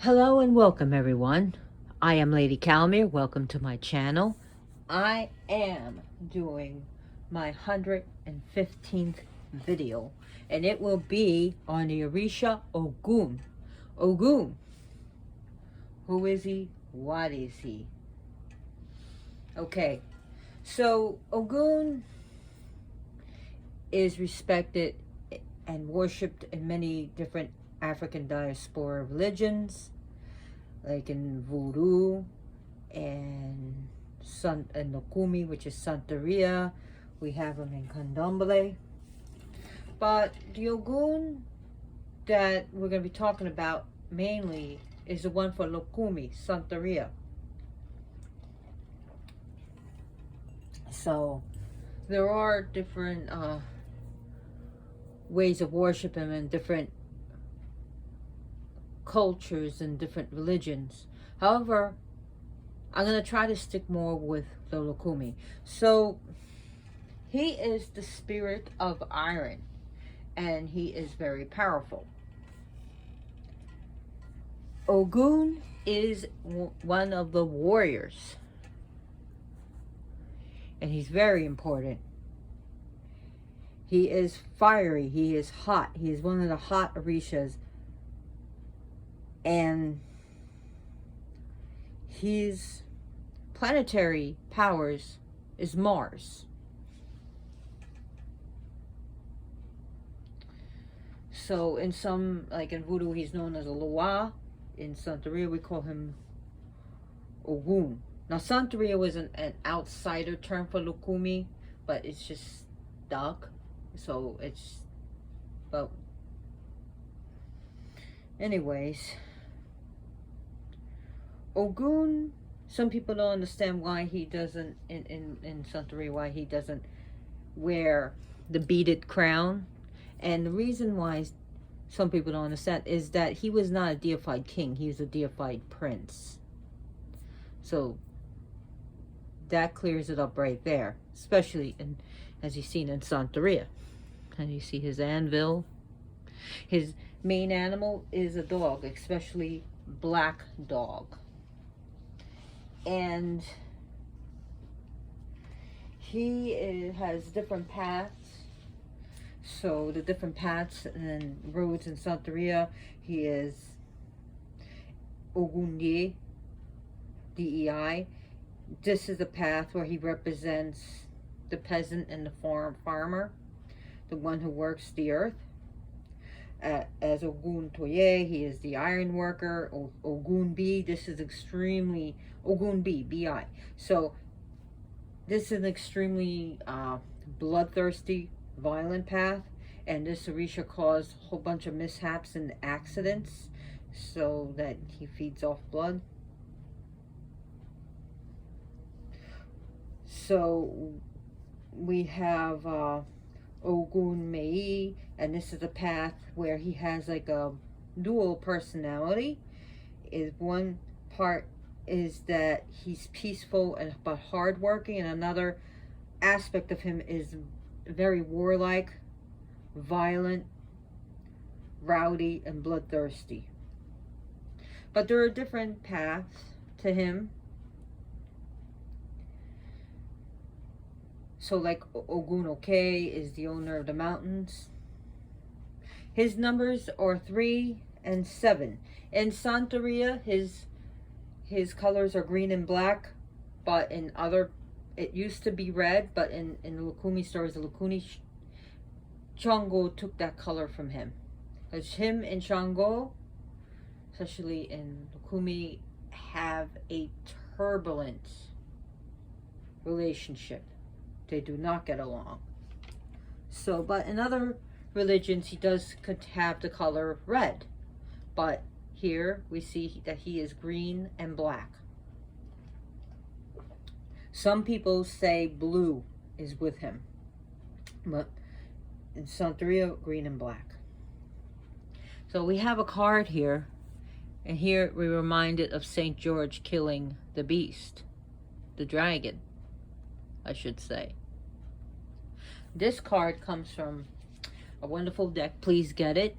Hello and welcome everyone. I am Lady Calmere. Welcome to my channel. I am doing my 115th video and it will be on the Orisha Ogun. Ogun. Who is he? What is he? Okay. So Ogun is respected and worshipped in many different African diaspora religions, like in Voodoo and Nokumi, which is Santeria. We have them in Candomblé. But the Ogun that we're going to be talking about mainly is the one for Lokumi, Santeria. So there are different ways of worshiping in different cultures and different religions. However, I'm going to try to stick more with the Lokumi. So he is the spirit of iron and he is very powerful. Ogun is one of the warriors and he's very important. He is fiery, he is hot, he is one of the hot Orishas, and his planetary powers is Mars. So in some, like in Voodoo, he's known as a Loa. In Santeria, we call him Ogun. Now, Santeria was an outsider term for Lukumi, but it's just stuck. So it's, but anyways, Ogun, some people don't understand why he doesn't, in Santeria, why he doesn't wear the beaded crown. And the reason why some people don't understand is that he was not a deified king. He was a deified prince. So that clears it up right there, especially as you've seen in Santeria. And you see his anvil. His main animal is a dog, especially black dog. And he has different paths. So the different paths and roads in Santeria, he is Ogunye, DEI. This is the path where he represents the peasant and the farmer, the one who works the earth. As Ogun Toye, he is the iron worker. Ogun B, this is extremely, Ogun B, B-I. So this is an extremely bloodthirsty, violent path, and this Orisha caused a whole bunch of mishaps and accidents so that he feeds off blood. So we have Ogun Mei, and this is a path where he has like a dual personality. Is one part is that he's peaceful and but hardworking, and another aspect of him is very warlike, violent, rowdy, and bloodthirsty. But there are different paths to him. So like Ogun Oke is the owner of the mountains. His numbers are 3 and 7. In Santeria, his colors are green and black, but in other, it used to be red, but in the Lukumi stories, the Lukumi Shango took that color from him. Because him and Shango, especially in Lukumi, have a turbulent relationship. They do not get along. So, but in other religions, could have the color red. But here we see that he is green and black. Some people say blue is with him, but in Santeria, green and black. So we have a card here, and here we're reminded of St. George killing the beast, the dragon, I should say. This card comes from a wonderful deck. Please get it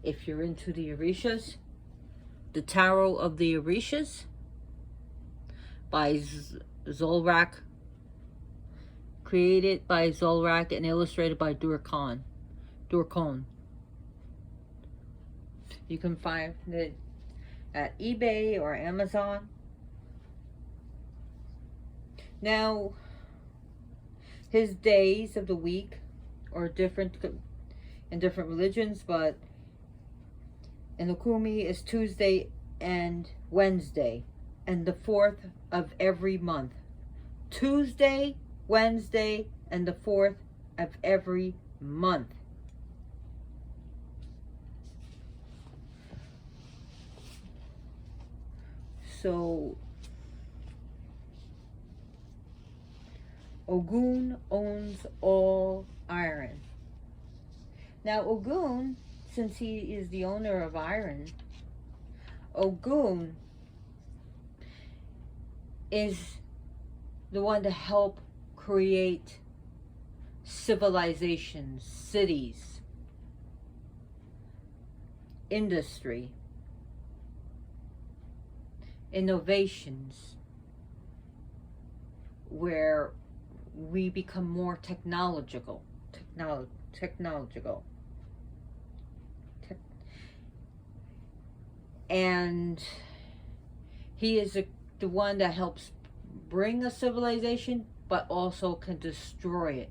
if you're into the Orishas. The Tarot of the Orishas by Zolrak, created by Zolrak and illustrated by Durkon. You can find it at eBay or Amazon. Now, his days of the week are different in different religions, but in the Kumi is Tuesday and Wednesday, and the 4th of every month. Tuesday, Wednesday, and the 4th of every month. So, Ogun owns all iron. Now, Ogun, since he is the owner of iron, Ogun is the one to help create civilizations, cities, industry, innovations, where we become more technological. And he is the one that helps bring a civilization, but also can destroy it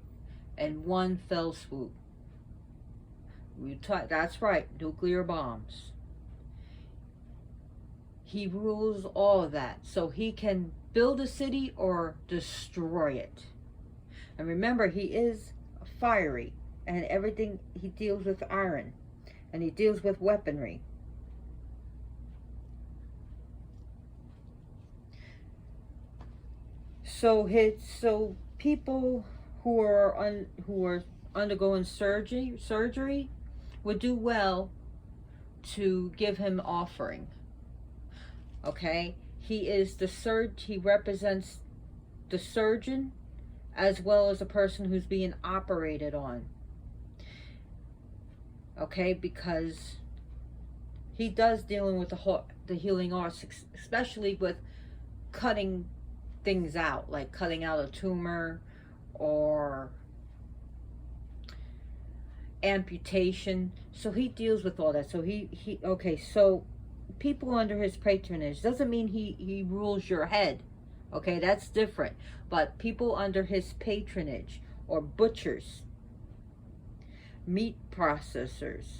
in one fell swoop. That's right, nuclear bombs. He rules all of that, so he can build a city or destroy it. And remember, he is fiery, and everything, he deals with iron, and he deals with weaponry. So people who are undergoing surgery would do well to give him offering. Okay, he represents the surgeon as well as a person who's being operated on. Okay, because he does dealing with the healing arts, especially with cutting things out, like cutting out a tumor or amputation. So he deals with all that. So okay, so people under his patronage doesn't mean he rules your head. Okay, that's different. But people under his patronage, or butchers, meat processors,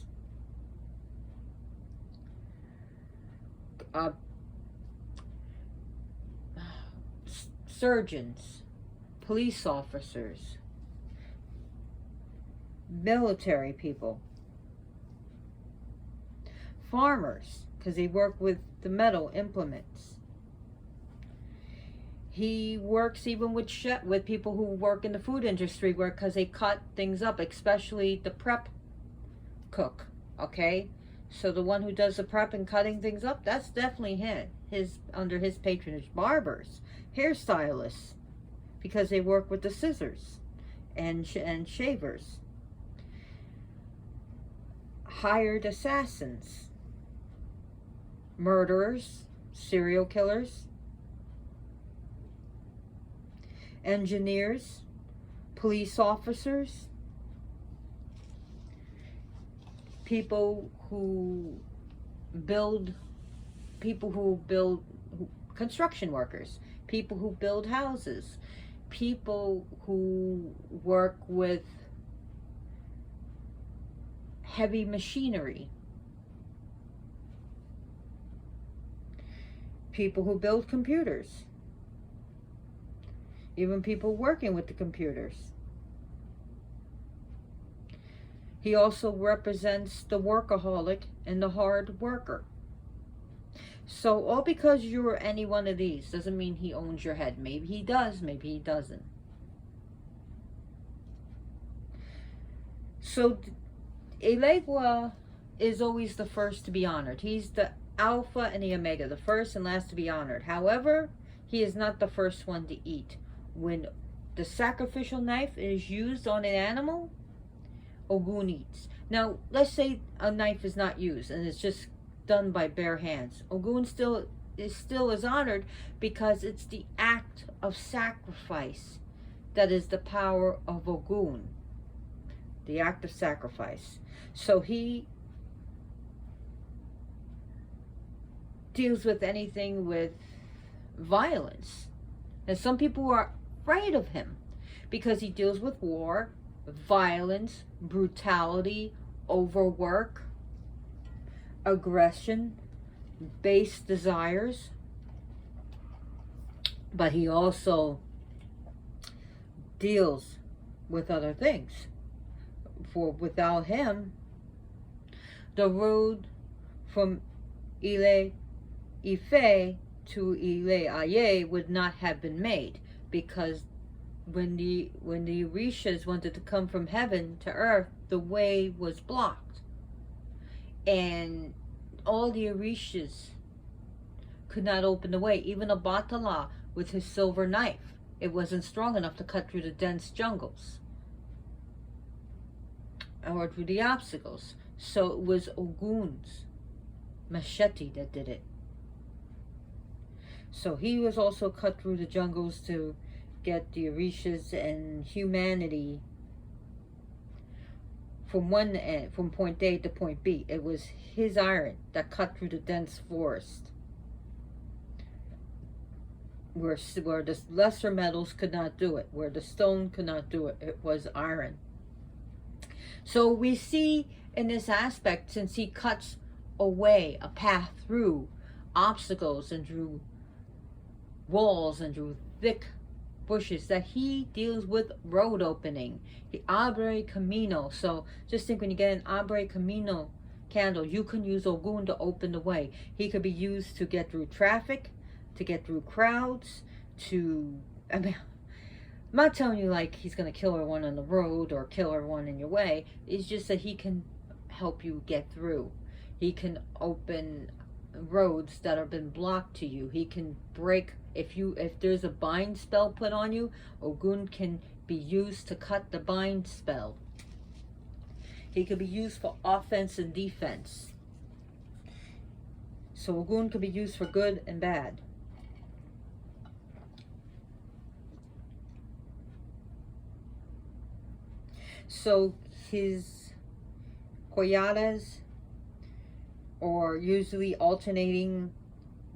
surgeons, police officers, military people, farmers, because they work with the metal implements. He works even with people who work in the food industry, because they cut things up, especially the prep cook. Okay, so the one who does the prep and cutting things up, that's definitely under his patronage. Barbers, hairstylists, because they work with the scissors and shavers. Hired assassins, murderers, serial killers, engineers, police officers, people who build construction workers, people who build houses, people who work with heavy machinery, people who build computers, even people working with the computers. He also represents the workaholic and the hard worker. So all because you're any one of these doesn't mean he owns your head. Maybe he does, maybe he doesn't. So Elegua is always the first to be honored. He's the Alpha and the Omega, the first and last to be honored. However, he is not the first one to eat. When the sacrificial knife is used on an animal, Ogun eats. Now, let's say a knife is not used and it's just done by bare hands. Ogun still is honored because it's the act of sacrifice that is the power of Ogun. The act of sacrifice. So he deals with anything with violence. And some people are afraid of him because he deals with war, violence, brutality, overwork, aggression, base desires. But he also deals with other things. For without him, the road from Ile Ife to Ile Aye would not have been made, because when the Orishas wanted to come from heaven to earth, the way was blocked, and all the Orishas could not open the way. Even Obatala with his silver knife, it wasn't strong enough to cut through the dense jungles or through the obstacles. So it was Ogun's machete that did it. So he was also cut through the jungles to get the Orishas and humanity from one end, from point A to point B. It was his iron that cut through the dense forest, where the lesser metals could not do it, where the stone could not do it. It was iron. So we see in this aspect, since he cuts away a path through obstacles and through walls and through thick bushes, that he deals with road opening, the abre camino. So just think, when you get an abre camino candle, you can use Ogun to open the way. He could be used to get through traffic, to get through crowds, to, I mean, I'm not telling you like he's going to kill everyone on the road or kill everyone in your way. It's just that he can help you get through. He can open roads that have been blocked to you. He can break, if there's a bind spell put on you, Ogun can be used to cut the bind spell. He could be used for offense and defense. So Ogun could be used for good and bad. So his koyadas, or usually alternating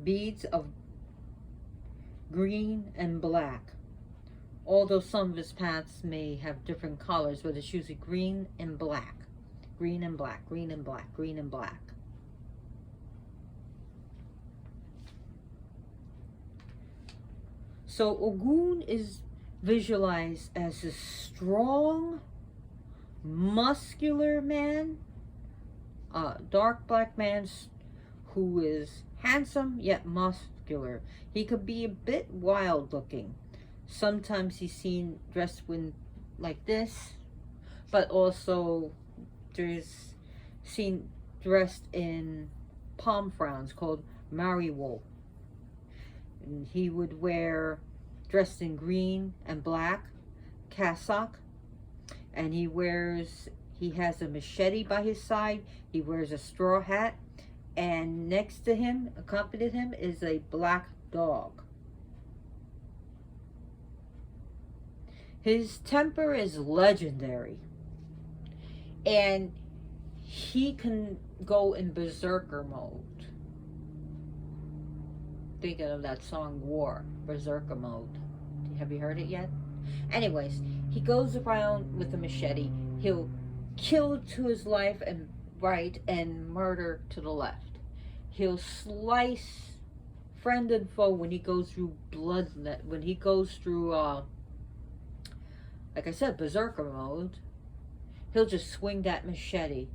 beads of green and black. Although some of his paths may have different colors, but it's usually green and black. Green and black, green and black, green and black. So Ogun is visualized as a strong, muscular man, dark black man who is handsome yet muscular. He could be a bit wild looking. Sometimes he's seen dressed in like this, but also there's seen dressed in palm fronds called mariwo. And he would wear, dressed in green and black, cassock, and he has a machete by his side. He wears a straw hat, and next to him, accompanied him, is a black dog. His temper is legendary, and he can go in berserker mode. Thinking of that song War, berserker mode. Have you heard it yet? Anyways, he goes around with a machete. He'll kill to his life and right, and murder to the left. He'll slice friend and foe when he goes through blood, when he goes through like I said, berserker mode. He'll just swing that machete.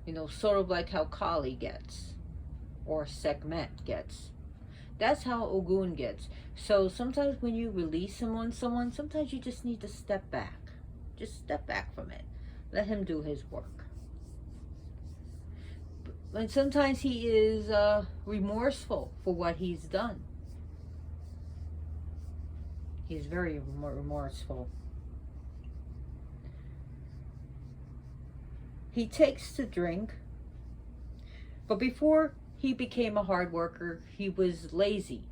You know, sort of like how Kali gets, or Sekhmet gets. That's how Ogun gets. So sometimes when you release him on someone, sometimes you just need to step back. Just step back from it. Let him do his work. And sometimes he is remorseful for what he's done. He's very remorseful. He takes to drink, but before he became a hard worker, he was lazy.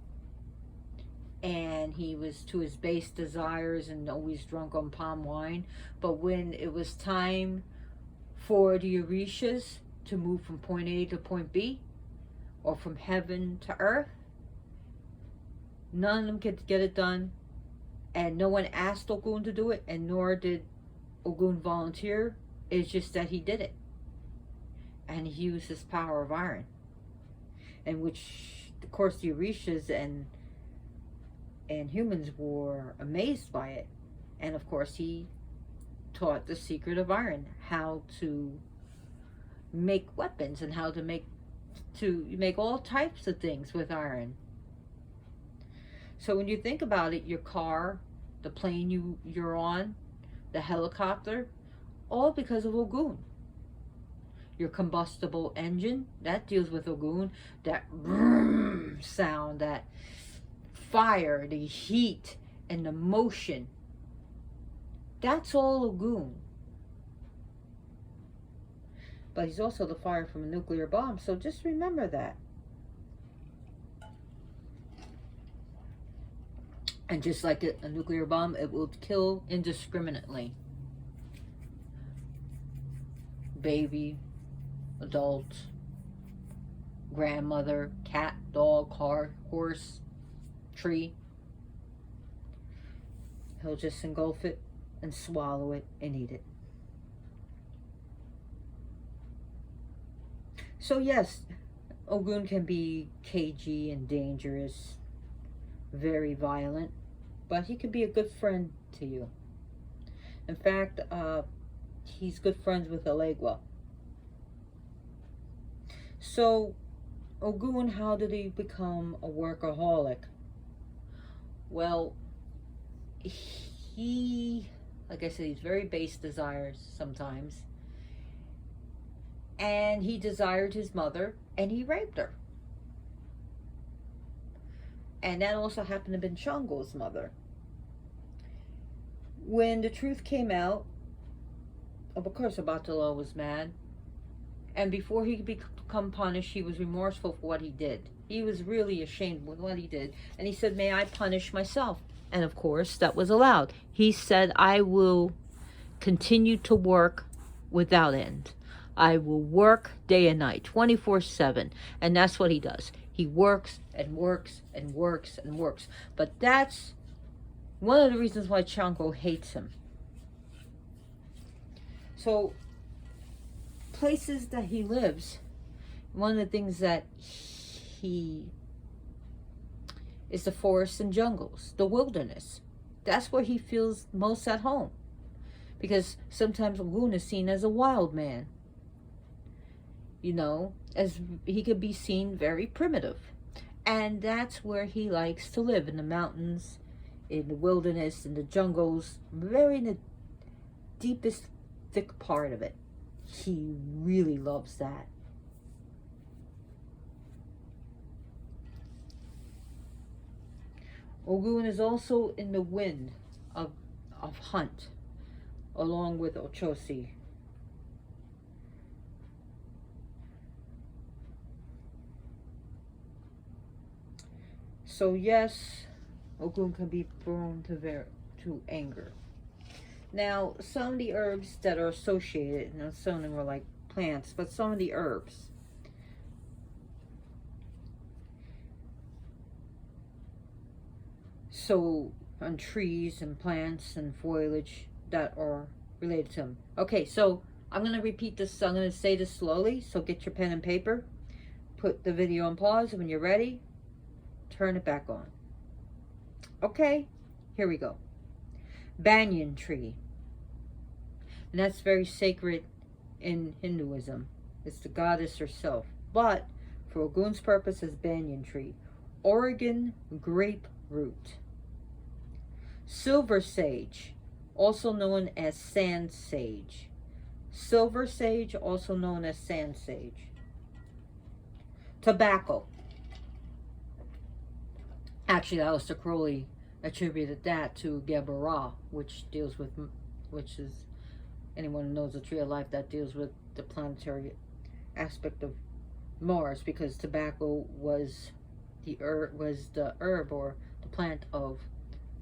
And he was to his base desires and always drunk on palm wine. But when it was time for the Orishas to move from point A to point B, or from heaven to earth, none of them could get it done. And no one asked Ogun to do it, and nor did Ogun volunteer. It's just that he did it. And he used his power of iron. And which, of course, the Orishas and humans were amazed by it. And of course, he taught the secret of iron, how to make weapons and how to make all types of things with iron. So when you think about it, your car, the plane you're on, the helicopter, all because of Ogun. Your combustible engine, that deals with Ogun. That sound, that fire, the heat, and the motion, that's all Ogun. But he's also the fire from a nuclear bomb, so just remember that. And just like a nuclear bomb, it will kill indiscriminately. Baby, adult, grandmother, cat, dog, car, horse, tree. He'll just engulf it and swallow it and eat it. So yes, Ogun can be cagey and dangerous, very violent, but he could be a good friend to you. In fact, he's good friends with Elegua. So, Ogun, how did he become a workaholic? Well, he, like I said, he's very base desires sometimes. And he desired his mother, and he raped her. And that also happened to be Shango's mother. When the truth came out, of course, Abattoir was mad. And before he could become punished, he was remorseful for what he did. He was really ashamed with what he did. And he said, may I punish myself? And of course, that was allowed. He said, I will continue to work without end. I will work day and night, 24/7. And that's what he does. He works and works and works and works. But that's one of the reasons why Shango hates him. So, places that he lives, one of the things that he is the forests and jungles, the wilderness. That's where he feels most at home. Because sometimes Ogun is seen as a wild man. You know, as he could be seen very primitive. And that's where he likes to live, in the mountains, in the wilderness, in the jungles, very in the deepest, thick part of it. He really loves that. Ogun is also in the wind of hunt, along with Ochosi. So yes, Ogun can be prone to anger. Now, some of the herbs that are associated, and some of them are like plants, but some of the herbs. So, on trees and plants and foliage that are related to them. Okay, so I'm going to repeat this. I'm going to say this slowly, so get your pen and paper. Put the video on pause. When you're ready, turn it back on. Okay, here we go. Banyan tree. And that's very sacred in Hinduism. It's the goddess herself. But for Ogun's purpose, is banyan tree. Oregon grape root. Silver sage, also known as sand sage. Silver sage, also known as sand sage. Tobacco. Actually, Aleister Crowley attributed that to Geburah, which is anyone who knows the tree of life, that deals with the planetary aspect of Mars, because tobacco was the herb or the plant of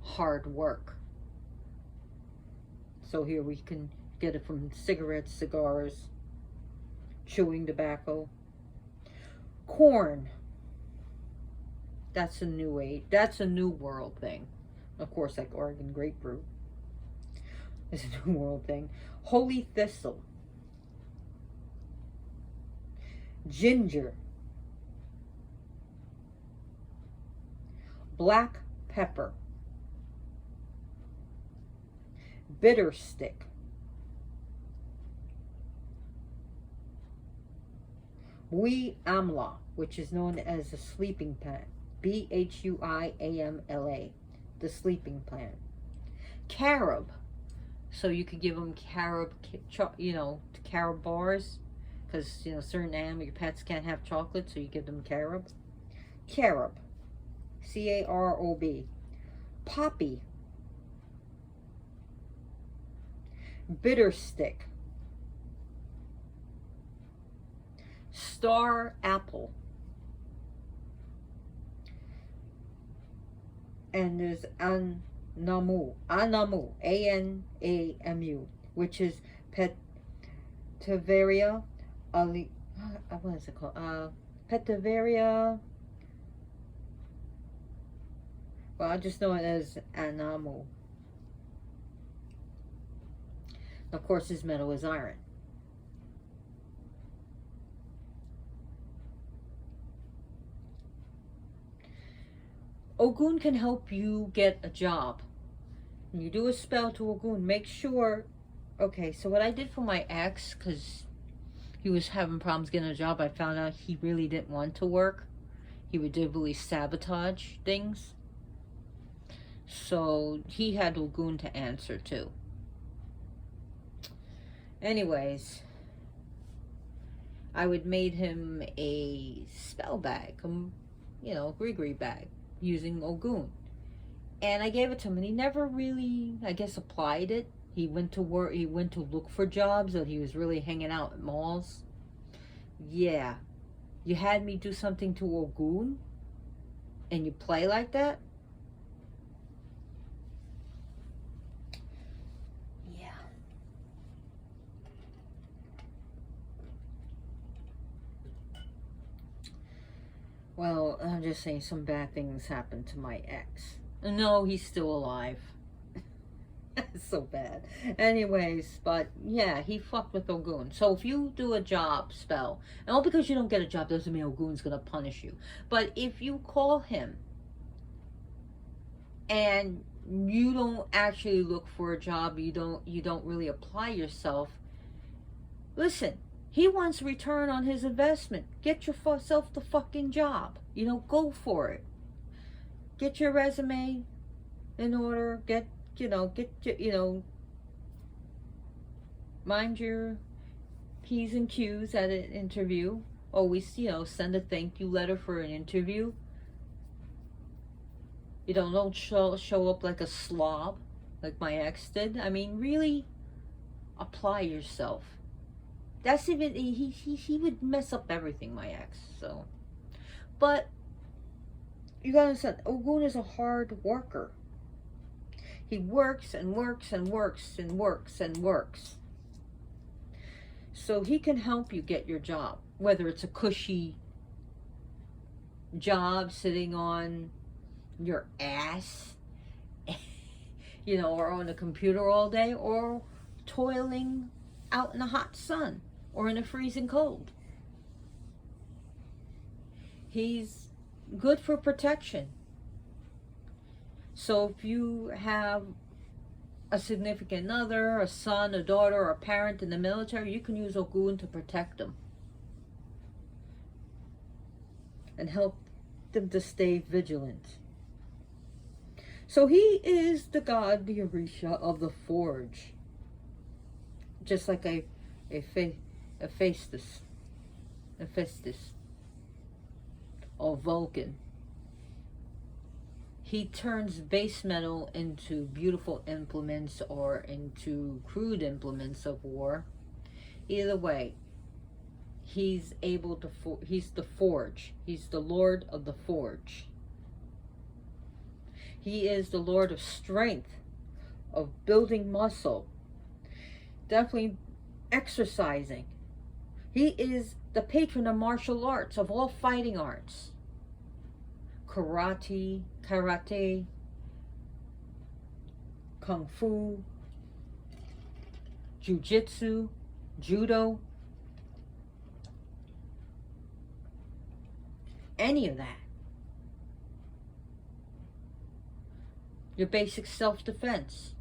hard work. So here we can get it from cigarettes, cigars, chewing tobacco. Corn. That's a new age. That's a new world thing. Of course, like Oregon grapefruit is a new world thing. Holy thistle. Ginger. Black pepper. Bitter stick. Bhui amla, which is known as the sleeping plant. Bhuiamla, the sleeping plant. Carob, so you could give them carob, carob bars, because certain your pets can't have chocolate, so you give them carob. Carob, Carob. Poppy. Bitter stick. Star apple. And there's anamu, Anamu, which is Petiveria ali, what is it called? Petiveria. Well, I just know it as anamu. Of course, his metal is iron. Ogun can help you get a job. When you do a spell to Ogun, make sure... Okay, so what I did for my ex, because he was having problems getting a job, I found out he really didn't want to work. He would deliberately sabotage things. So he had Ogun to answer to. Anyways, I would made him a spell bag, gree bag, using Ogun. And I gave it to him, and he never really, I guess, applied it. He went to work, he went to look for jobs, and he was really hanging out at malls. Yeah. You had me do something to Ogun, and you play like that? Yeah. Well, I'm just saying some bad things happened to my ex. No, he's still alive. It's so bad. Anyways, but yeah, he fucked with Ogun. So if you do a job spell, and all because you don't get a job doesn't mean Ogun's gonna punish you. But if you call him and you don't actually look for a job, you don't really apply yourself, listen, he wants return on his investment. Get yourself the fucking job. Go for it. Get your resume in order. Mind your P's and Q's at an interview. Always, send a thank you letter for an interview. Don't show up like a slob, like my ex did. I mean, really apply yourself. That's even, he would mess up everything, my ex, so. But, you gotta understand, Ogun is a hard worker. He works and works and works and works and works. So he can help you get your job, whether it's a cushy job sitting on your ass, or on a computer all day, or toiling out in the hot sun or in the freezing cold. He's good for protection. So if you have a significant other, a son, a daughter, or a parent in the military, you can use Ogun to protect them and help them to stay vigilant. So he is the god, the Orisha of the forge, just like Hephaestus, or Vulcan. He turns base metal into beautiful implements or into crude implements of war. Either way, He's able to, he's the forge. He's the Lord of the forge. He is the Lord of strength, of building muscle, definitely exercising. He is the patron of martial arts, of all fighting arts. Karate, kung fu, jiu-jitsu, judo, any of that. Your basic self-defense.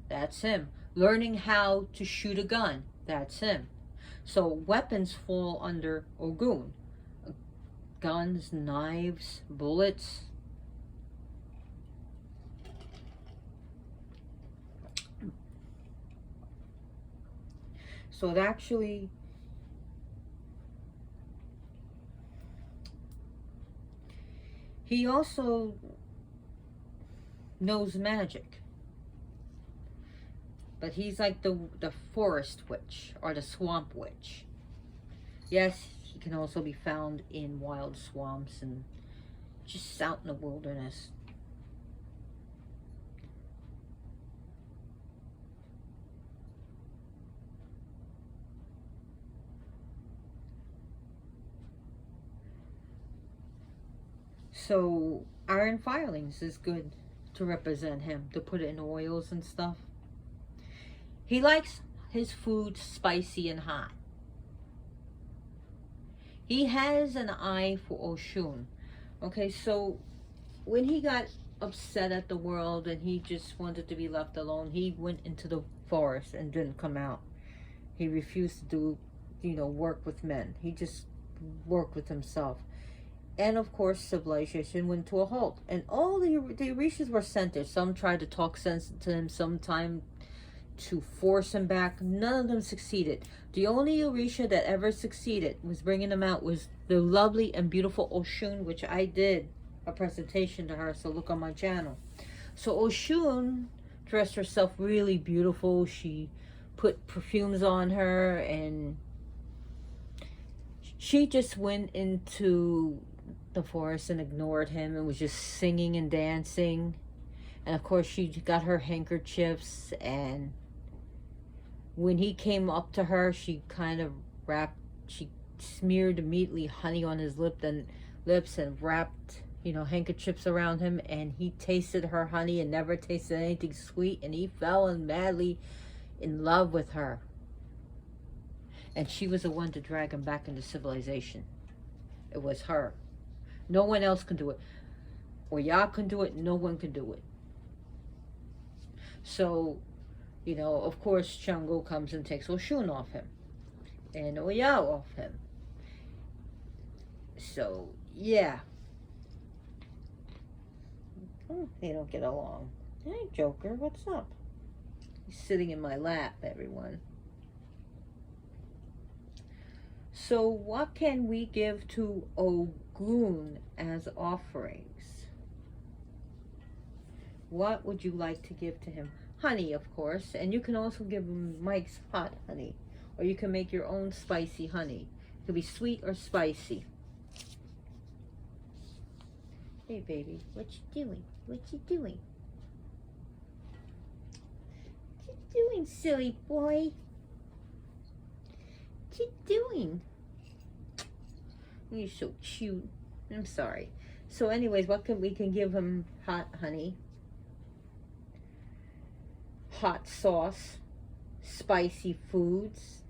That's him. Learning how to shoot a gun. That's him. So weapons fall under Ogun. Guns, knives, bullets. So it actually, he also knows magic. But he's like the forest witch or the swamp witch. Yes, he can also be found in wild swamps and just out in the wilderness. So iron filings is good to represent him, to put it in oils and stuff. He likes his food spicy and hot. He has an eye for Oshun. Okay, so when he got upset at the world and he just wanted to be left alone, he went into the forest and didn't come out. He refused to do, work with men. He just worked with himself. And of course, civilization went to a halt. And all the Orishas were sent there. Some tried to talk sense to him, some time to force him back. None of them succeeded. The only Orisha that ever succeeded was bringing him out was the lovely and beautiful Oshun, which I did a presentation to her, so look on my channel. So Oshun dressed herself really beautiful. She put perfumes on her, and she just went into the forest and ignored him and was just singing and dancing. And of course she got her handkerchiefs, and when he came up to her, she kind of she smeared immediately honey on his lips and wrapped handkerchiefs around him, and he tasted her honey and never tasted anything sweet, and he fell madly in love with her. And she was the one to drag him back into civilization. It was her. No one else can do it. Oya can do it. No one can do it. So, of course, Shango comes and takes Oshun off him. And Oya off him. So, yeah. Oh, they don't get along. Hey, Joker, what's up? He's sitting in my lap, everyone. So what can we give to Ogun as offerings? What would you like to give to him? Honey, of course. And you can also give him Mike's hot honey. Or you can make your own spicy honey. It could be sweet or spicy. Hey, baby, what you doing? What you doing? What you doing, silly boy? What you doing? You're so cute. I'm sorry. So anyways, we can give him? Hot honey, hot sauce, spicy foods,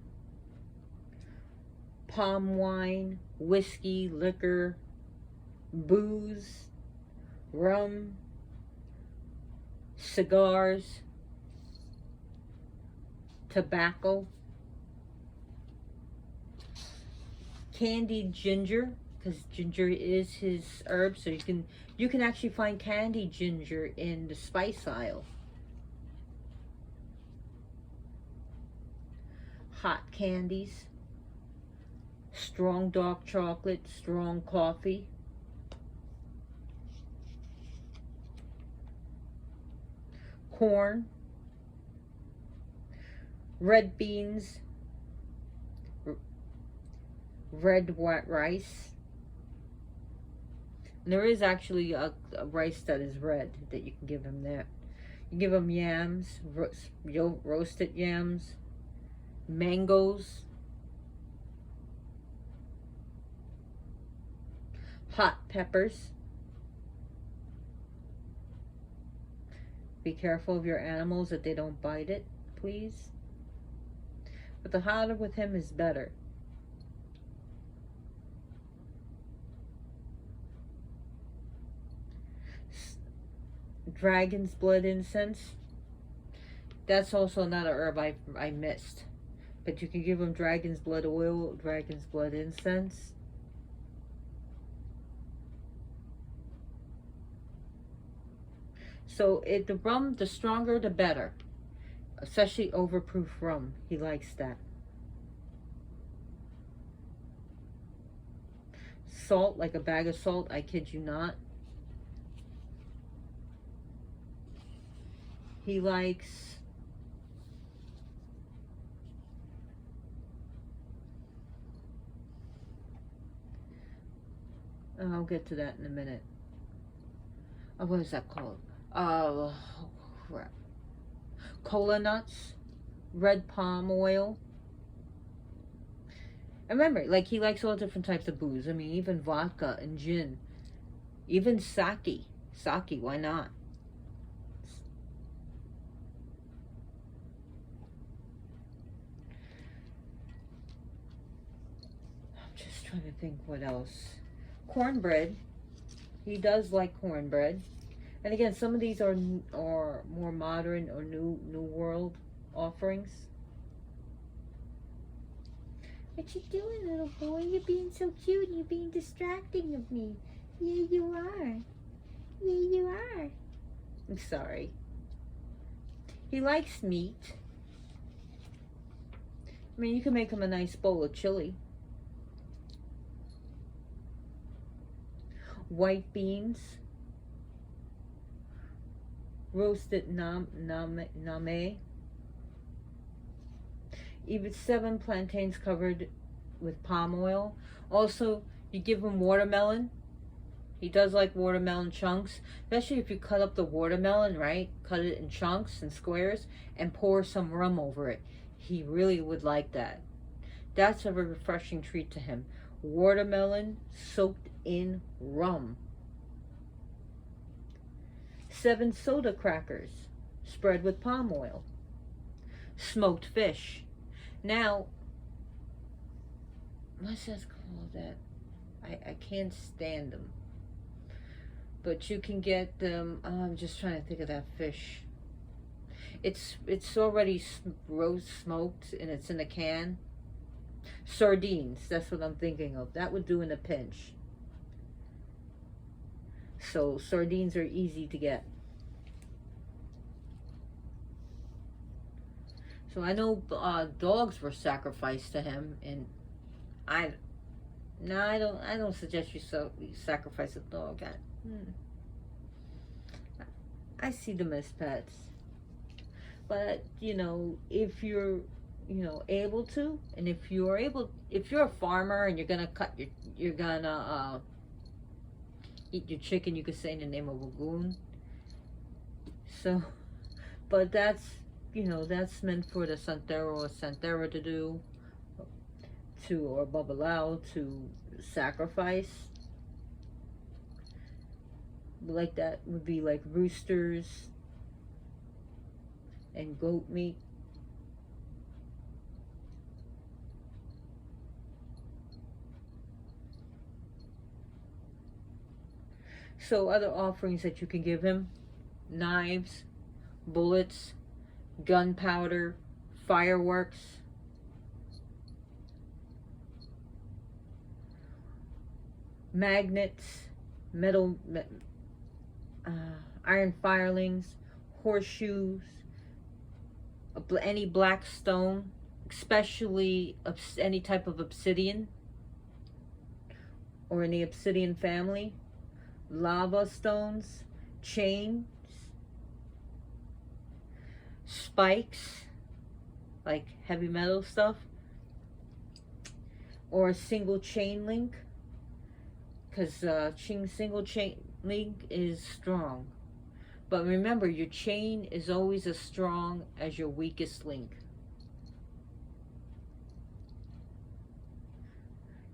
palm wine, whiskey, liquor, booze, rum, cigars, tobacco, candied ginger, because ginger is his herb, so you can actually find candied ginger in the spice aisle. Hot candies, strong dark chocolate, strong coffee, corn, red beans, red white rice. And there is actually a rice that is red that you can give him that. You give him yams, roasted yams, mangoes, hot peppers. Be careful of your animals that they don't bite it, please. But the hotter with him is better. Dragon's blood incense. That's also not a herb I missed. But you can give him dragon's blood oil, dragon's blood incense. So the rum, the stronger the better. Especially overproof rum. He likes that. Salt, like a bag of salt, I kid you not. He likes I'll get to that in a minute. What is that called? Oh, crap. Cola nuts, red palm oil. And remember, like, he likes all different types of booze. I mean, even vodka and gin. Even sake. Sake, why not? I'm just trying to think what else. Cornbread. He does like cornbread. And again, some of these are more modern or new world offerings. What you doing, little boy? You're being so cute. You're being distracting of me. Yeah, you are. Yeah, you are. I'm sorry. He likes meat. I mean, you can make him a nice bowl of chili. White beans. Roasted name. Even 7 plantains covered with palm oil. Also, you give him watermelon. He does like watermelon chunks, especially if you cut up the watermelon, right? Cut it in chunks and squares and pour some rum over it. He really would like that. That's a refreshing treat to him. Watermelon soaked in rum. 7 soda crackers spread with palm oil. Smoked fish. Now, what's that called? That I can't stand them. But you can get them. I'm just trying to think of that fish. It's already roast smoked and it's in a can. Sardines. That's what I'm thinking of. That would do in a pinch. So sardines are easy to get. So I know dogs were sacrificed to him, and I don't suggest you sacrifice a dog. I see them as pets, but you know, if you're able to, and if you're a farmer and you're gonna eat your chicken, you could say in the name of Ogun. So, but that's meant for the Santero or Santera to do, or Babalao to sacrifice. Like that would be like roosters and goat meat. So other offerings that you can give him: knives, bullets, gunpowder, fireworks, magnets, metal, iron firelings, horseshoes, any black stone, especially any type of obsidian or any obsidian family, lava stones, chains, spikes, like heavy metal stuff, or a single chain link, because single chain link is strong. But remember, your chain is always as strong as your weakest link.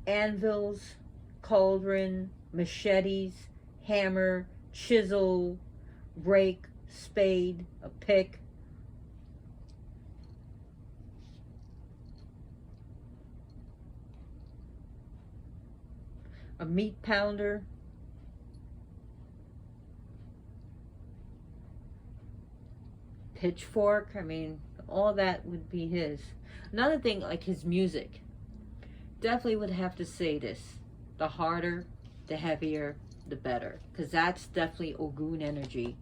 Anvils, cauldron, machetes, hammer, chisel, rake, spade, a pick. A meat pounder. Pitchfork. I mean, all that would be his. Another thing, like his music. Definitely would have to say this. The harder, the heavier, the better. Because that's definitely Ogun energy.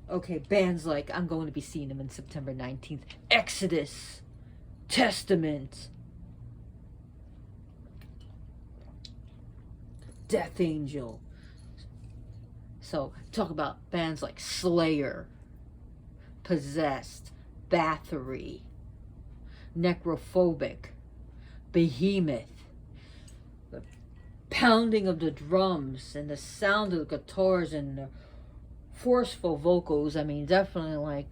Okay, bands like, I'm going to be seeing them in September 19th. Exodus. Testament. Death Angel. So, talk about bands like Slayer, Possessed, Bathory, Necrophobic, Behemoth. The pounding of the drums and the sound of the guitars and the forceful vocals. I mean, definitely like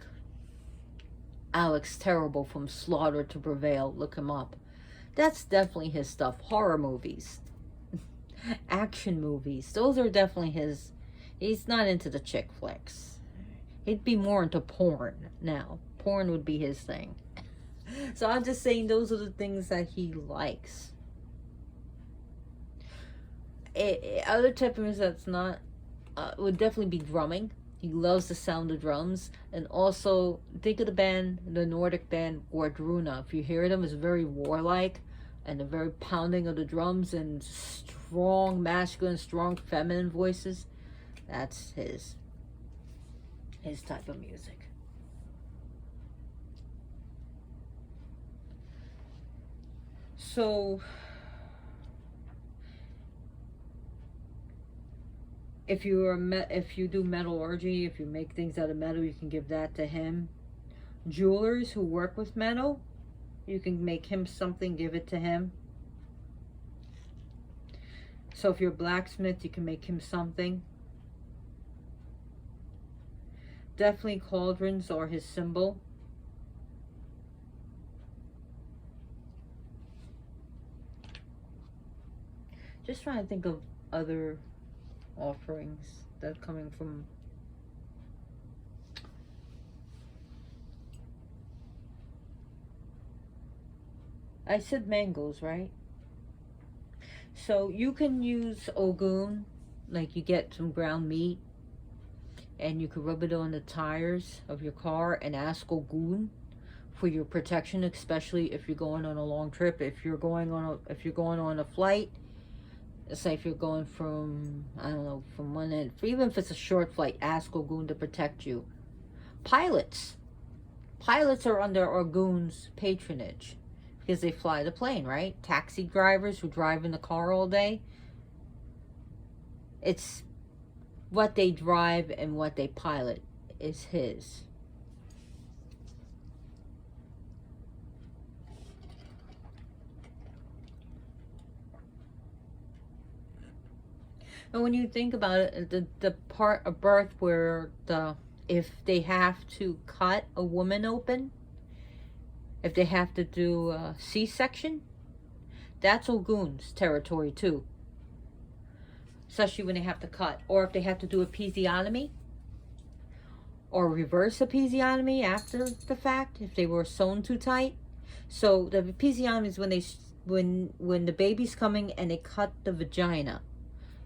Alex Terrible from Slaughter to Prevail. Look him up. That's definitely his stuff. Horror movies. Action movies. Those are definitely his. He's not into the chick flicks. He'd be more into porn now. Porn would be his thing. So I'm just saying those are the things that he likes. Other type of music that's not, would definitely be drumming. He loves the sound of drums. And also, think of the band, the Nordic band Gordruna. If you hear them, it's very warlike. And the very pounding of the drums and strong masculine, strong feminine voices. That's his type of music. So, if you do metallurgy, if you make things out of metal, you can give that to him. Jewelers who work with metal, you can make him something, give it to him. So if you're a blacksmith, you can make him something. Definitely cauldrons are his symbol. Just trying to think of other offerings that are coming from. I said mangoes, right? So you can use Ogun, like you get some ground meat and you can rub it on the tires of your car and ask Ogun for your protection, especially if you're going on a long trip. If you're going on a flight, say if you're going from, I don't know, from one end, even if it's a short flight, ask Ogun to protect you. Pilots are under Ogun's patronage because they fly the plane, right? Taxi drivers who drive in the car all day, it's what they drive and what they pilot is his. And when you think about it, the part of birth where if they have to cut a woman open, if they have to do a C-section, that's Ogun's territory too. Especially when they have to cut, or if they have to do episiotomy, or reverse episiotomy after the fact, if they were sewn too tight. So the episiotomy is when the baby's coming and they cut the vagina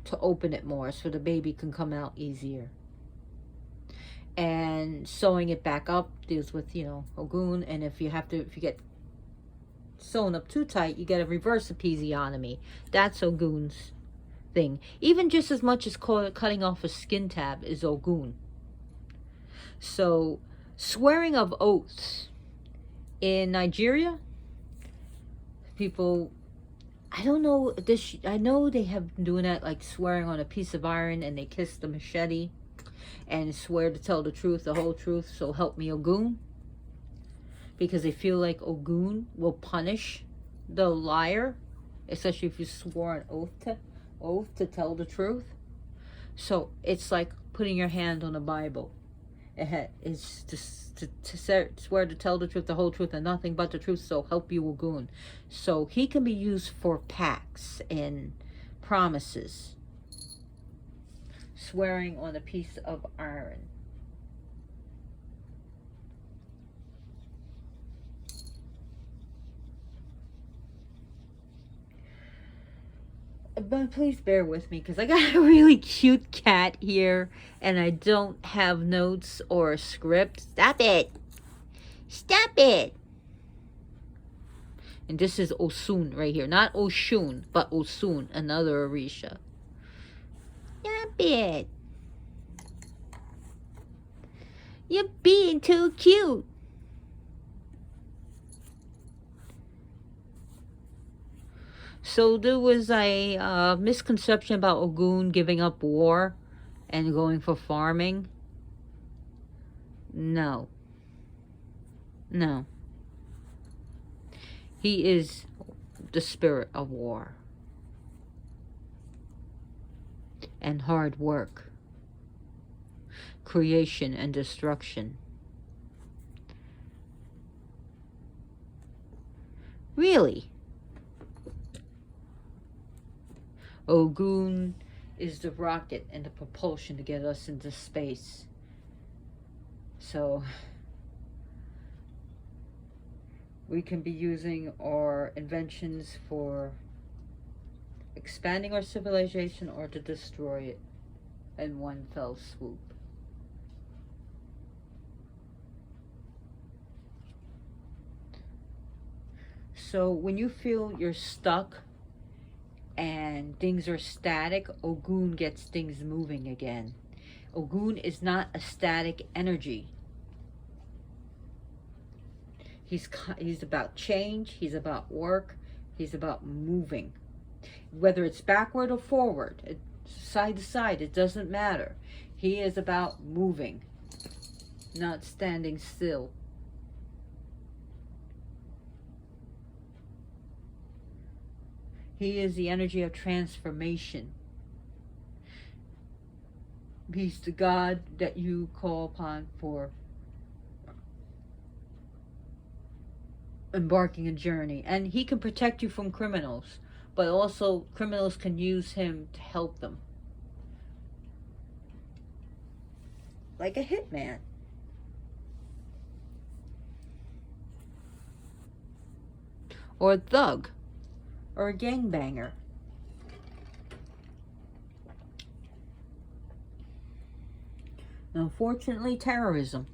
to open it more so the baby can come out easier. And sewing it back up deals with, Ogun. And if you get sewn up too tight, you get a reverse episiotomy. That's Ogun's thing. Even just as much as cutting off a skin tab is Ogun. So, swearing of oaths. In Nigeria, people, I don't know, I know they have been doing that, like swearing on a piece of iron and they kiss the machete and swear to tell the truth, the whole truth, so help me Ogun. Because they feel like Ogun will punish the liar especially if you swore an oath to tell the truth. So it's like putting your hand on the Bible. It's to swear to tell the truth, the whole truth, and nothing but the truth, so help you Ogun. So he can be used for pacts and promises, swearing on a piece of iron. But please bear with me because I got a really cute cat here and I don't have notes or a script. Stop it! Stop it! And this is Osun right here. Not Oshun, but Osun, another Orisha. Stop it! You're being too cute. So there was a misconception about Ogun giving up war and going for farming. No. No. He is the spirit of war and hard work, creation and destruction. Really? Ogun is the rocket and the propulsion to get us into space. So we can be using our inventions for expanding our civilization or to destroy it in one fell swoop. So when you feel you're stuck and things are static, Ogun gets things moving again. Ogun is not a static energy. He's about change, he's about work, he's about moving. Whether it's backward or forward, side to side, it doesn't matter. He is about moving, not standing still. He is the energy of transformation. He's the God that you call upon for embarking a journey. And he can protect you from criminals, but also criminals can use him to help them. Like a hitman. Or a thug. Or a gangbanger. Unfortunately, terrorism.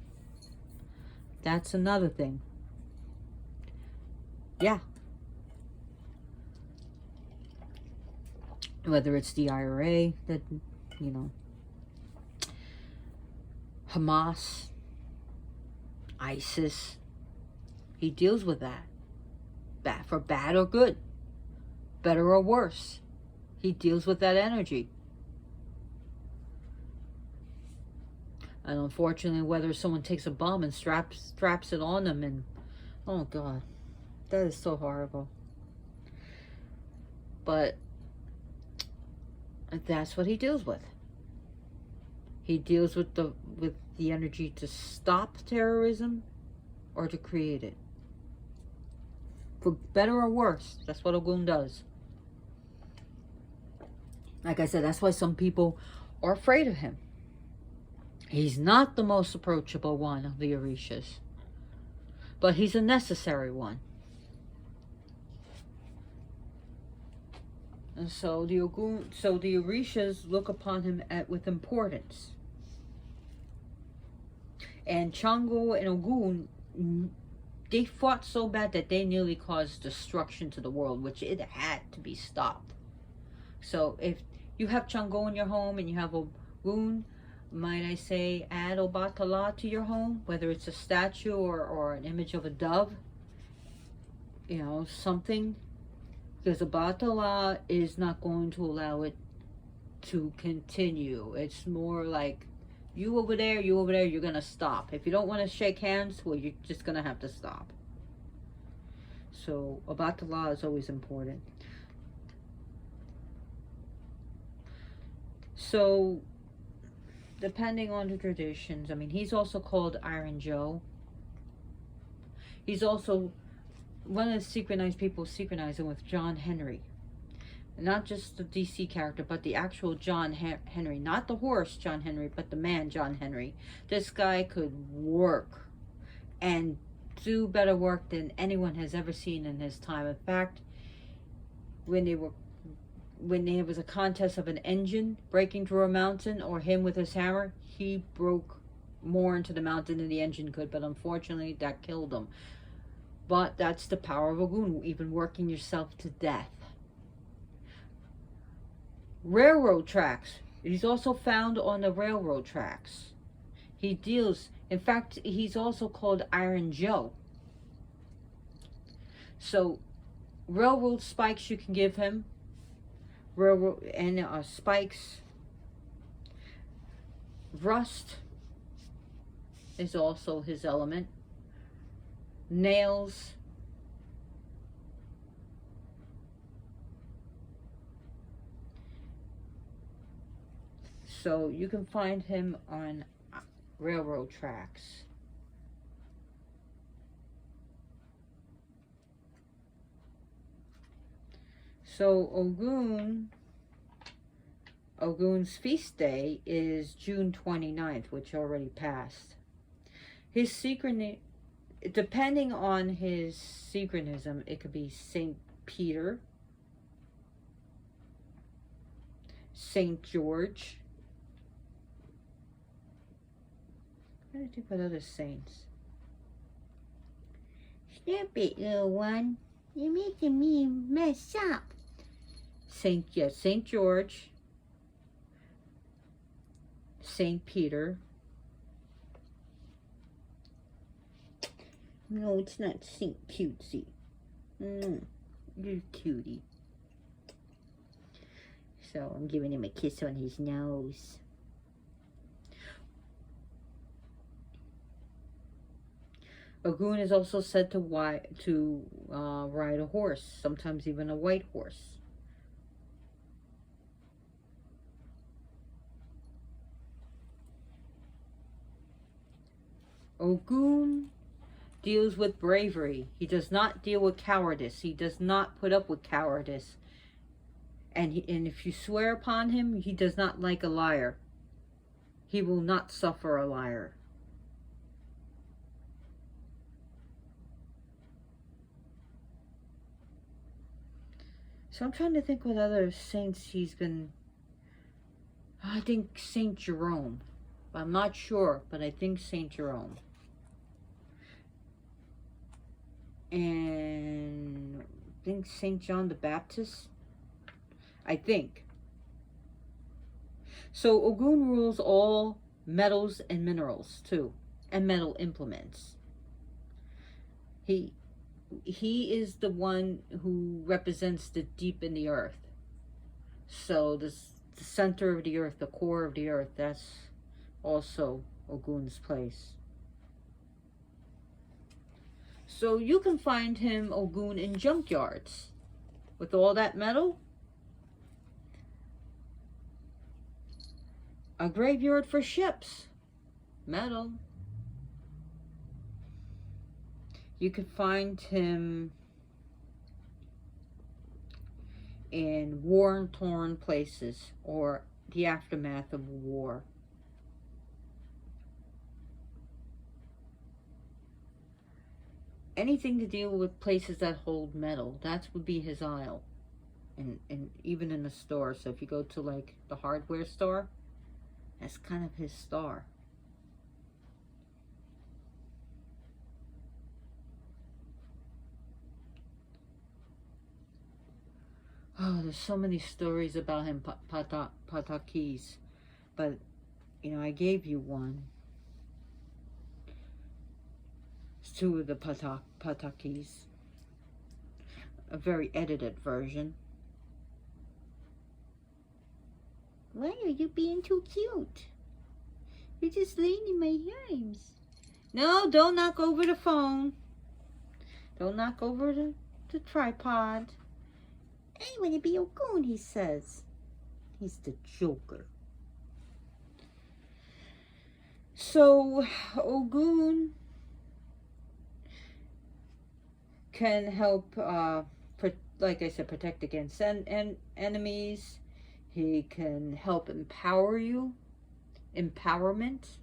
That's another thing. Yeah. Whether it's the IRA, that, you know, Hamas, ISIS, he deals with that. For bad or good. Better or worse. He deals with that energy. And unfortunately, whether someone takes a bomb and straps it on them, and oh God, that is so horrible. But that's what he deals with. He deals with the energy to stop terrorism or to create it. For better or worse, that's what Ogun does. Like I said, that's why some people are afraid of him. He's not the most approachable one of the Orishas, but he's a necessary one. And so the Orishas look upon him with importance. And Chango and Ogun, they fought so bad that they nearly caused destruction to the world, which it had to be stopped. So if you have Chango in your home and you have Ogun, might I say, add Obatala to your home, whether it's a statue or an image of a dove, you know, something, because Obatala is not going to allow it to continue. It's more like, you over there, you're going to stop. If you don't want to shake hands, well, you're just going to have to stop. So Obatala is always important. So, depending on the traditions, I mean, he's also called Iron Joe. He's also one of the synchronized people synchronizing with John Henry. Not just the DC character, but the actual John Henry. Not the horse John Henry, but the man John Henry. This guy could work and do better work than anyone has ever seen in his time. In fact, when there was a contest of an engine breaking through a mountain, or him with his hammer, he broke more into the mountain than the engine could, but unfortunately that killed him. But that's the power of Ogun, even working yourself to death. Railroad tracks. He's also found on the railroad tracks. He deals, in fact, he's also called Iron Joe. So, railroad spikes you can give him. Railroad and spikes. Rust is also his element. Nails. So you can find him on railroad tracks. So Ogun's feast day is June 29th, which already passed. His synchronicity, depending on his synchronism, it could be Saint Peter, Saint George. I'm trying to think what other saints. Stop it, little one. You're making me mess up. Saint George, Saint Peter. No, it's not Saint Cutesy. You're cutie. So I'm giving him a kiss on his nose. Ogun is also said to ride a horse, sometimes even a white horse. Ogun deals with bravery. He does not deal with cowardice. He does not put up with cowardice. And if you swear upon him, he does not like a liar. He will not suffer a liar. So I'm trying to think what other saints he's been. I think Saint Jerome. I'm not sure, but I think Saint Jerome. And I think Saint John the Baptist. I think. So Ogun rules all metals and minerals too, and metal implements. He is the one who represents the deep in the earth. So the center of the earth, the core of the earth, that's also Ogun's place. So you can find him, Ogun, in junkyards with all that metal. A graveyard for ships, metal. You could find him in war-torn places or the aftermath of war. Anything to deal with places that hold metal, that would be his aisle. And even in the store. So if you go to like the hardware store, that's kind of his star. Oh, there's so many stories about him, Patakis. But, you know, I gave you one. It's two of the Patakis. A very edited version. Why are you being too cute? You're just laying in my arms. No, don't knock over the phone. Don't knock over the tripod. I want to be Ogun, he says. He's the Joker. So, Ogun can help, like I said, protect against enemies. He can help empower you, empowerment,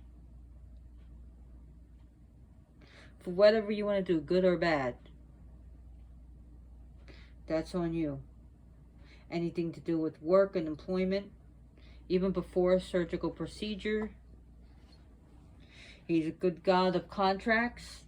for whatever you want to do, good or bad. That's on you. Anything to do with work and employment, even before a surgical procedure. He's a good god of contracts.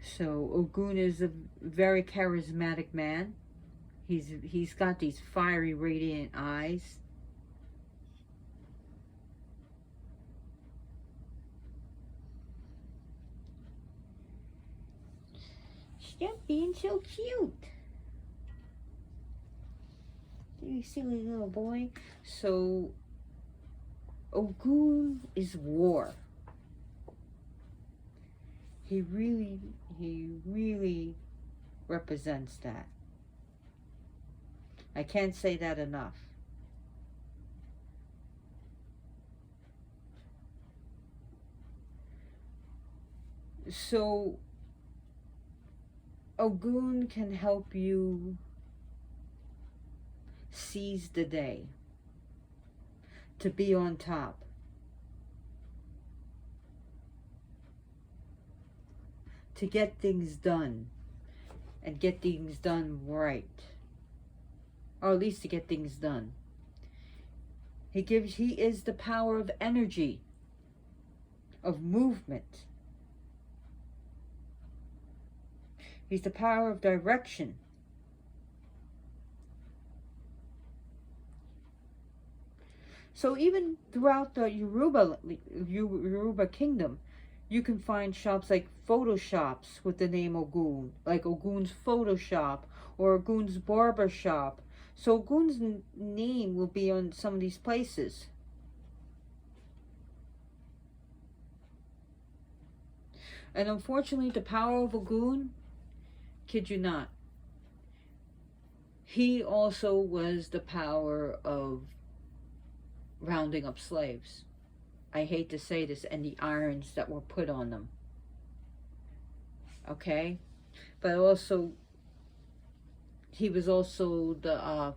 So Ogun is a very charismatic man. He's got these fiery, radiant eyes. Stop being so cute. You silly little boy. So Ogun is war. He really represents that. I can't say that enough. So Ogun can help you seize the day, to be on top, to get things done, and get things done right, or at least to get things done. He is the power of energy, of movement. He's the power of direction. So even throughout the Yoruba kingdom, you can find shops like photo shops with the name Ogun, like Ogun's Photo Shop or Ogun's Barber Shop. So Ogun's name will be on some of these places. And unfortunately, the power of Ogun, kid you not, he also was the power of rounding up slaves. I hate to say this, and the irons that were put on them. Okay? But also, he was also the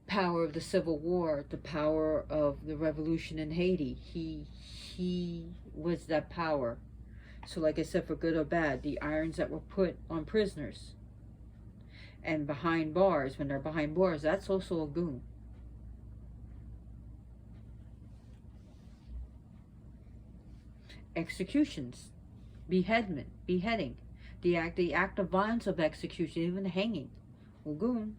power of the Civil War, the power of the revolution in Haiti. He was that power. So like I said, for good or bad, the irons that were put on prisoners and behind bars, when they're behind bars, that's also Ogun. Executions, beheading, the act of violence of execution, even hanging, Ogun.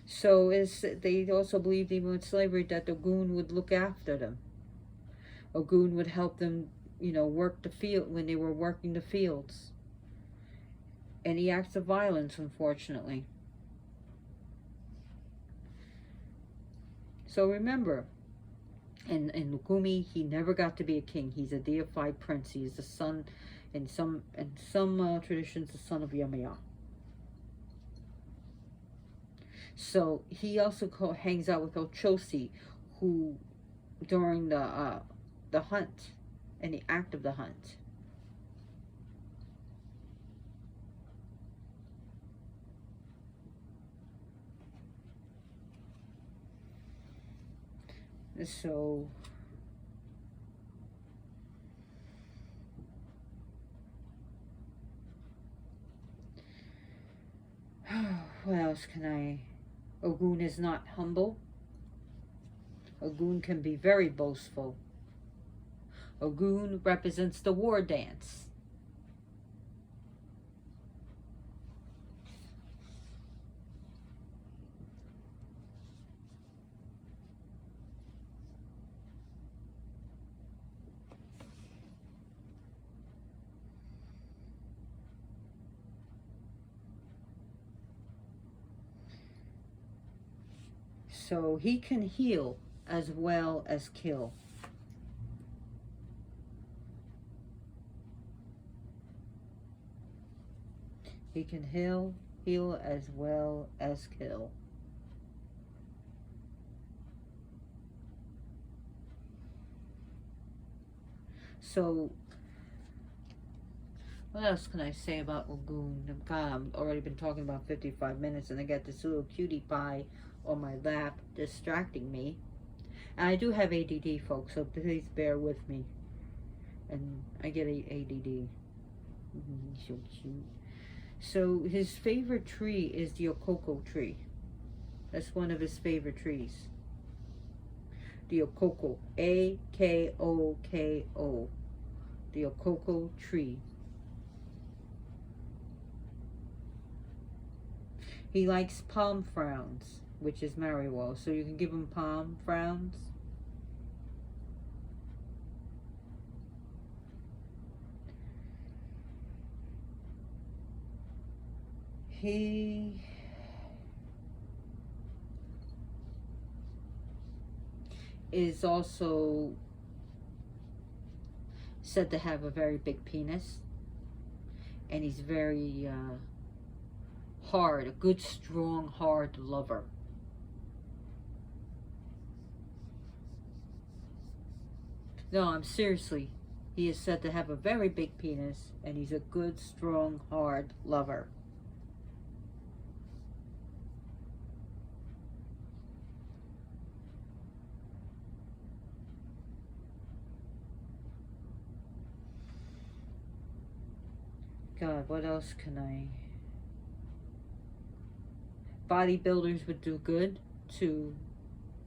So they also believed, even with slavery, that Ogun would look after them. Ogun would help them, work the field when they were working the fields. Any acts of violence, unfortunately. So remember, in Lukumi, he never got to be a king. He's a deified prince. He is the son, in some traditions, the son of Yamaya. So he also hangs out with Ochosi, who during the hunt and the act of the hunt. So what else can I? Ogun is not humble. Ogun can be very boastful. Ogun represents the war dance. So he can heal as well as kill. He can heal as well as kill. So, what else can I say about Ogun? God, I've already been talking about 55 minutes and I got this little cutie pie on my lap distracting me. And I do have ADD, folks, so please bear with me. And I get ADD. He's so cute. So his favorite tree is the Okoko tree. That's one of his favorite trees. The Okoko. A-K-O-K-O. The Okoko tree. He likes palm fronds, which is Mariwell. So you can give him palm fronds. He is also said to have a very big penis. And he's very hard, a good, strong, hard lover. No, I'm seriously. He is said to have a very big penis, and he's a good, strong, hard lover. God, what else can I... Bodybuilders would do good to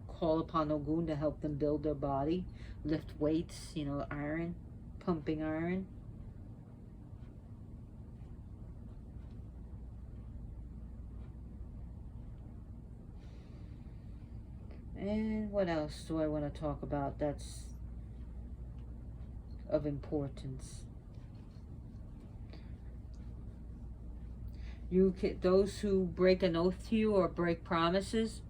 call upon Ogun to help them build their body. Lift weights, you know, iron, pumping iron. And what else do I want to talk about that's of importance? Those who break an oath to you or break promises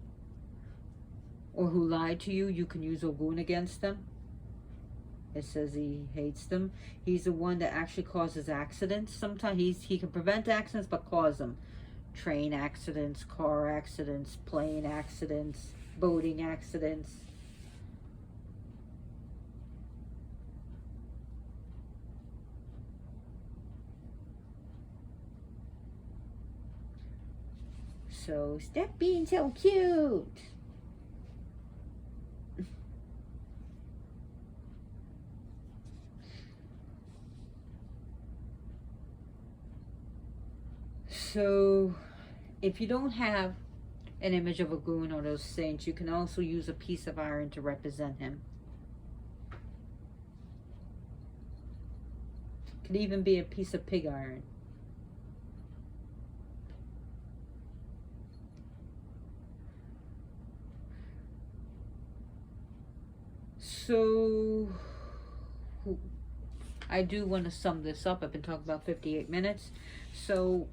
or who lie to you, you can use Ogun against them. It says he hates them. He's the one that actually causes accidents. Sometimes he can prevent accidents but cause them. Train accidents, car accidents, plane accidents, boating accidents. So stop being so cute. So if you don't have an image of Ogun or those saints, you can also use a piece of iron to represent him. Could even be a piece of pig iron. So I do want to sum this up. I've been talking about 58 minutes. So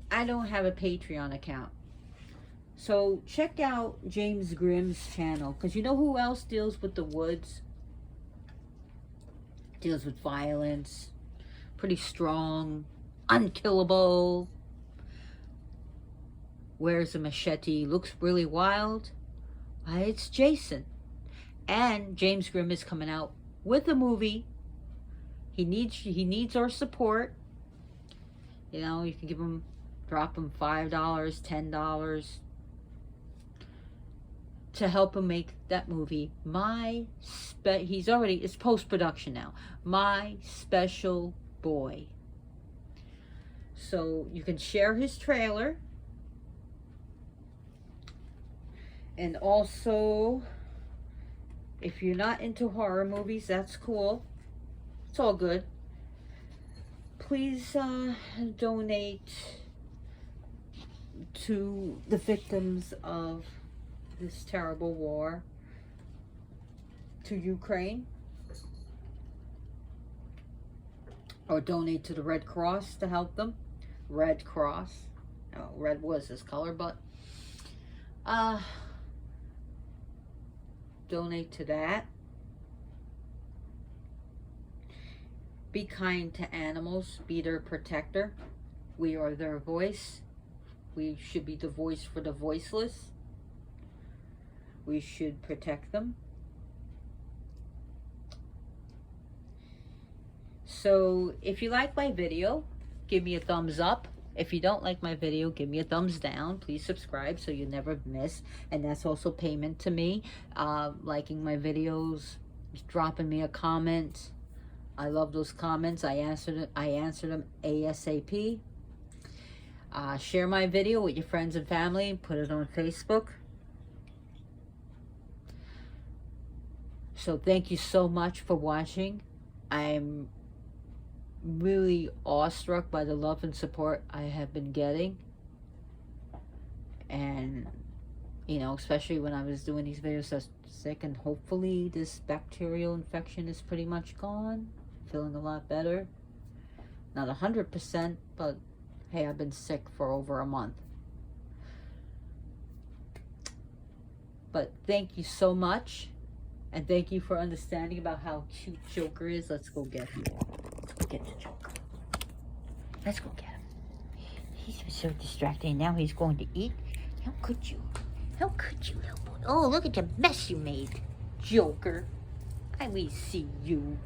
I don't have a Patreon account. So check out James Grimm's channel, because you know who else deals with the woods? Deals with violence. Pretty strong. Unkillable. Wears a machete. Looks really wild. It's Jason. And James Grimm is coming out with a movie. He needs our support. You know, you can drop him $5, $10 to help him make that movie. It's post-production now. My Special Boy. So you can share his trailer. And also, if you're not into horror movies, that's cool. It's all good. Please donate to the victims of this terrible war, to Ukraine, or donate to the Red Cross to help them. Red Cross. Oh, red was his color, but donate to that. Be kind to animals. Be their protector. We are their voice. We should be the voice for the voiceless. We should protect them. So if you like my video, give me a thumbs up. If you don't like my video, give me a thumbs down. Please subscribe so you never miss. And that's also payment to me. Liking my videos, dropping me a comment. I love those comments. I answer them ASAP. Share my video with your friends and family. Put it on Facebook. So thank you so much for watching. I'm really awestruck by the love and support I have been getting. And, you know, especially when I was doing these videos, I was sick, and hopefully this bacterial infection is pretty much gone. Feeling a lot better. Not 100%, but hey, I've been sick for over a month. But thank you so much. And thank you for understanding about how cute Joker is. Let's go get him. Let's go get the Joker. Let's go get him. He's so distracting. Now he's going to eat. How could you? How could you, little boy? Oh, look at the mess you made, Joker. I will see you.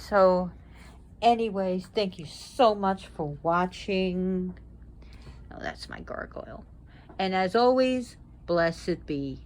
So, anyways, thank you so much for watching. Oh, that's my gargoyle. And as always, blessed be.